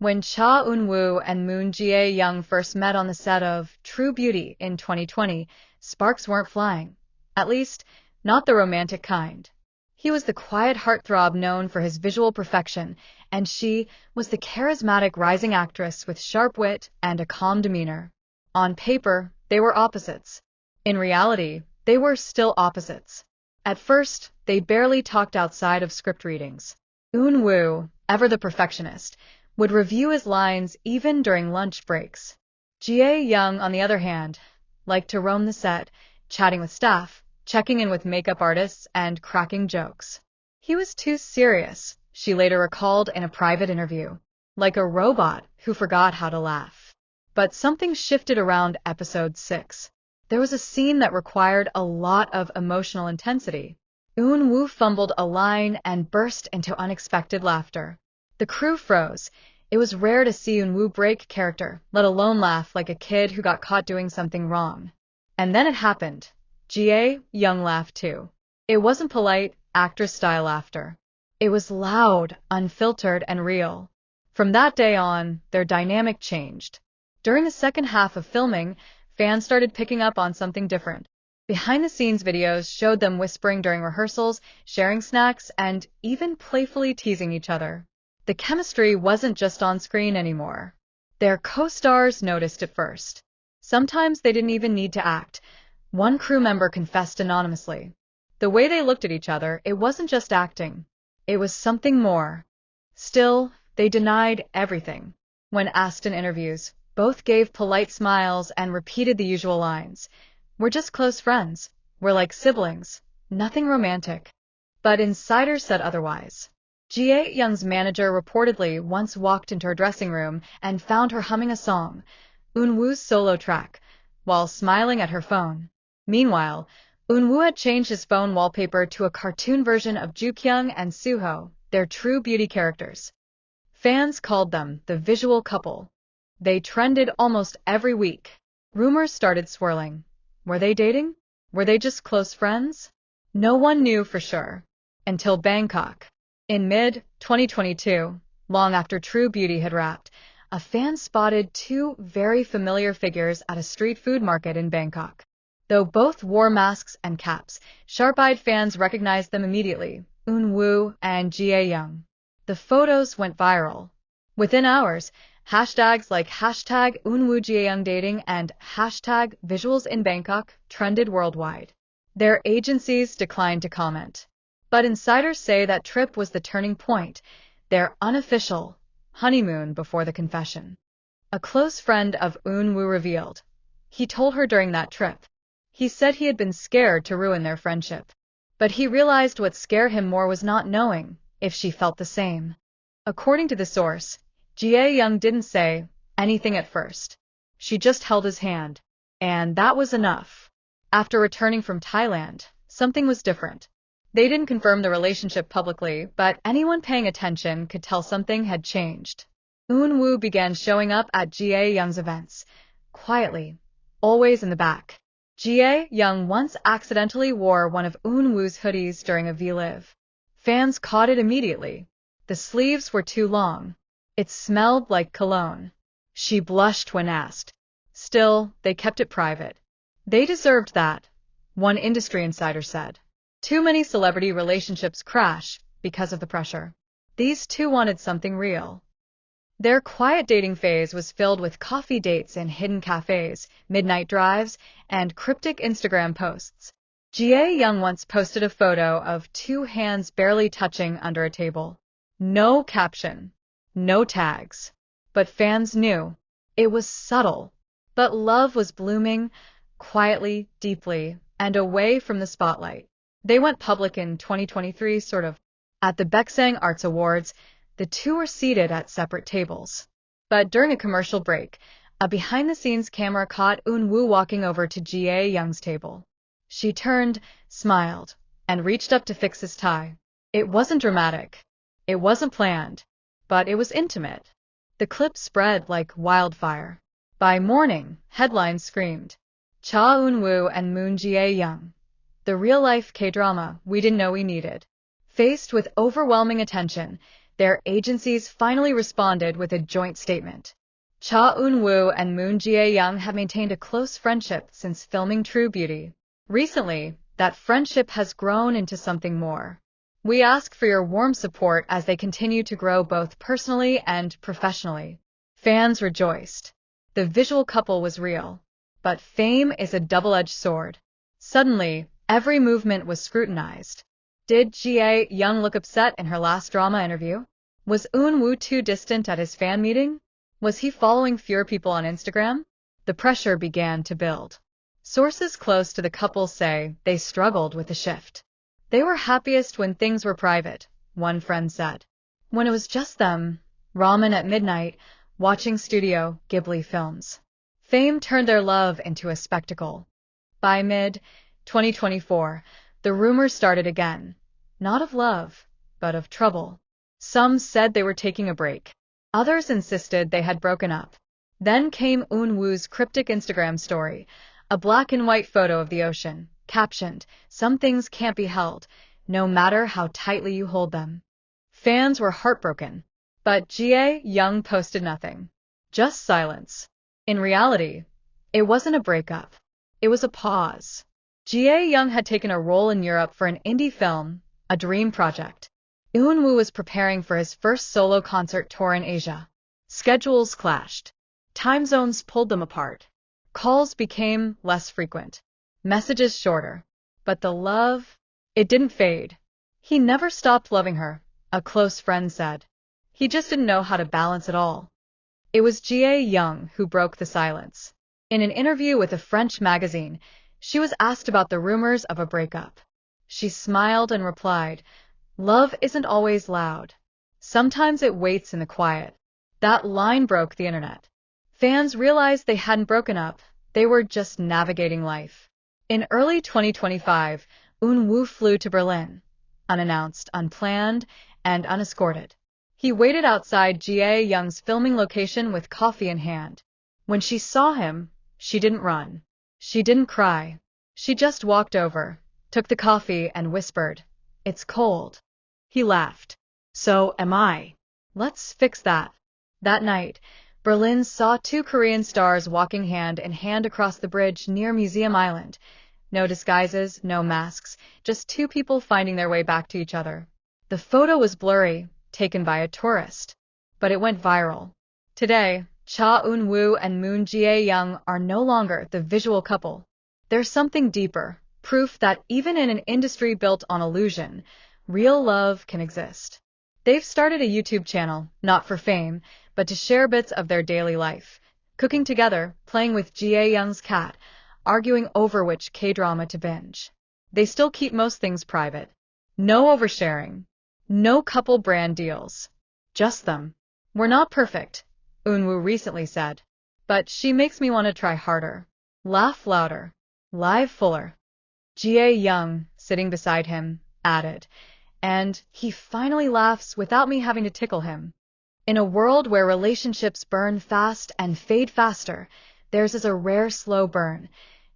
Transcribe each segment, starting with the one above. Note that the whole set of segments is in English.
When Cha Eun-woo and Moon Jae-young first met on the set of True Beauty in 2020, sparks weren't flying. At least, not the romantic kind. He was the quiet heartthrob known for his visual perfection, and she was the charismatic rising actress with sharp wit and a calm demeanor. On paper, they were opposites. In reality, they were still opposites. At first, they barely talked outside of script readings. Eun-woo, ever the perfectionist, would review his lines even during lunch breaks. Jae-young, on the other hand, liked to roam the set, chatting with staff, checking in with makeup artists, and cracking jokes. He was too serious, she later recalled in a private interview, like a robot who forgot how to laugh. But something shifted around episode 6. There was a scene that required a lot of emotional intensity. Eun-woo fumbled a line and burst into unexpected laughter. The crew froze. It was rare to see Eun-woo break character, let alone laugh like a kid who got caught doing something wrong. And then it happened. Jae-young laughed too. It wasn't polite, actress-style laughter. It was loud, unfiltered, and real. From that day on, their dynamic changed. During the second half of filming, fans started picking up on something different. Behind-the-scenes videos showed them whispering during rehearsals, sharing snacks, and even playfully teasing each other. The chemistry wasn't just on screen anymore. Their co-stars noticed it first. Sometimes they didn't even need to act. One crew member confessed anonymously. The way they looked at each other, it wasn't just acting. It was something more. Still, they denied everything. When asked in interviews, both gave polite smiles and repeated the usual lines. "We're just close friends. We're like siblings. Nothing romantic." But insiders said otherwise. Jae-young's manager reportedly once walked into her dressing room and found her humming a song, Eun-woo's solo track, while smiling at her phone. Meanwhile, Eun-woo had changed his phone wallpaper to a cartoon version of Joo-kyung and Soo-ho, their True Beauty characters. Fans called them the visual couple. They trended almost every week. Rumors started swirling. Were they dating? Were they just close friends? No one knew for sure. Until Bangkok. In mid-2022, long after True Beauty had wrapped, a fan spotted two very familiar figures at a street food market in Bangkok. Though both wore masks and caps, sharp-eyed fans recognized them immediately, Eun-woo and Jae-young. The photos went viral. Within hours, hashtags like hashtag Eun-woo Jae-young dating and hashtag visuals in Bangkok trended worldwide. Their agencies declined to comment. But insiders say that trip was the turning point, their unofficial honeymoon before the confession. A close friend of Eun-woo revealed. He told her during that trip. He said he had been scared to ruin their friendship. But he realized what scared him more was not knowing if she felt the same. According to the source, Jae-young didn't say anything at first. She just held his hand. And that was enough. After returning from Thailand, something was different. They didn't confirm the relationship publicly, but anyone paying attention could tell something had changed. Eun-woo began showing up at Jae-young's events, quietly, always in the back. Jae-young once accidentally wore one of Eun-woo's hoodies during a V-Live. Fans caught it immediately. The sleeves were too long. It smelled like cologne. She blushed when asked. Still, they kept it private. They deserved that, one industry insider said. Too many celebrity relationships crash because of the pressure. These two wanted something real. Their quiet dating phase was filled with coffee dates in hidden cafes, midnight drives, and cryptic Instagram posts. Jae-young once posted a photo of two hands barely touching under a table. No caption. No tags. But fans knew. It was subtle. But love was blooming, quietly, deeply, and away from the spotlight. They went public in 2023, sort of. At the Baeksang Arts Awards, the two were seated at separate tables. But during a commercial break, a behind-the-scenes camera caught Eun-woo walking over to Jae-young's table. She turned, smiled, and reached up to fix his tie. It wasn't dramatic. It wasn't planned. But it was intimate. The clip spread like wildfire. By morning, headlines screamed, Cha Eun-woo and Moon Jae-young. The real-life Kdrama we didn't know we needed. Faced with overwhelming attention, their agencies finally responded with a joint statement. Cha Eun-woo and Moon Jae-young have maintained a close friendship since filming True Beauty. Recently, that friendship has grown into something more. We ask for your warm support as they continue to grow both personally and professionally. Fans rejoiced. The visual couple was real. But fame is a double-edged sword. Suddenly, every movement was scrutinized. Did Jae-young look upset in her last drama interview? Was Eun-woo too distant at his fan meeting? Was he following fewer people on Instagram? The pressure began to build. Sources close to the couple say they struggled with the shift. They were happiest when things were private, one friend said. When it was just them, ramen at midnight, watching Studio Ghibli films. Fame turned their love into a spectacle. By mid-2024, the rumors started again. Not of love, but of trouble. Some said they were taking a break. Others insisted they had broken up. Then came Eun-woo's cryptic Instagram story, a black and white photo of the ocean, captioned, "Some things can't be held, no matter how tightly you hold them." Fans were heartbroken. But Jae-young posted nothing. Just silence. In reality, it wasn't a breakup. It was a pause. Jae-young had taken a role in Europe for an indie film, a dream project. Eun-woo was preparing for his first solo concert tour in Asia. Schedules clashed. Time zones pulled them apart. Calls became less frequent. Messages shorter. But the love, it didn't fade. He never stopped loving her, a close friend said. He just didn't know how to balance it all. It was Jae-young who broke the silence. In an interview with a French magazine, she was asked about the rumors of a breakup. She smiled and replied, "Love isn't always loud. Sometimes it waits in the quiet." That line broke the internet. Fans realized they hadn't broken up, they were just navigating life. In early 2025, Eun-woo flew to Berlin, unannounced, unplanned, and unescorted. He waited outside Jae-young's filming location with coffee in hand. When she saw him, she didn't run. She didn't cry. She just walked over, took the coffee, and whispered, "It's cold." He laughed. "So am I. Let's fix that." That night, Berlin saw two Korean stars walking hand in hand across the bridge near Museum Island. No disguises, no masks, just two people finding their way back to each other. The photo was blurry, taken by a tourist, but it went viral. Today, Cha Eun-woo and Moon Jae-young are no longer the visual couple. There's something deeper, proof that even in an industry built on illusion, real love can exist. They've started a YouTube channel, not for fame, but to share bits of their daily life. Cooking together, playing with Jae-young's cat, arguing over which Kdrama to binge. They still keep most things private. No oversharing. No couple brand deals. Just them. "We're not perfect," Eun-woo recently said. "But she makes me want to try harder. Laugh louder. Live fuller." Jae-young, sitting beside him, added, "And he finally laughs without me having to tickle him." In a world where relationships burn fast and fade faster, theirs is a rare slow burn.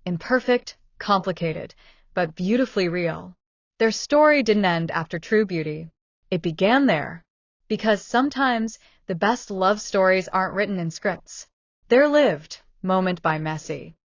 Imperfect, complicated, but beautifully real. Their story didn't end after True Beauty. It began there. Because sometimes the best love stories aren't written in scripts. They're lived, moment by messy.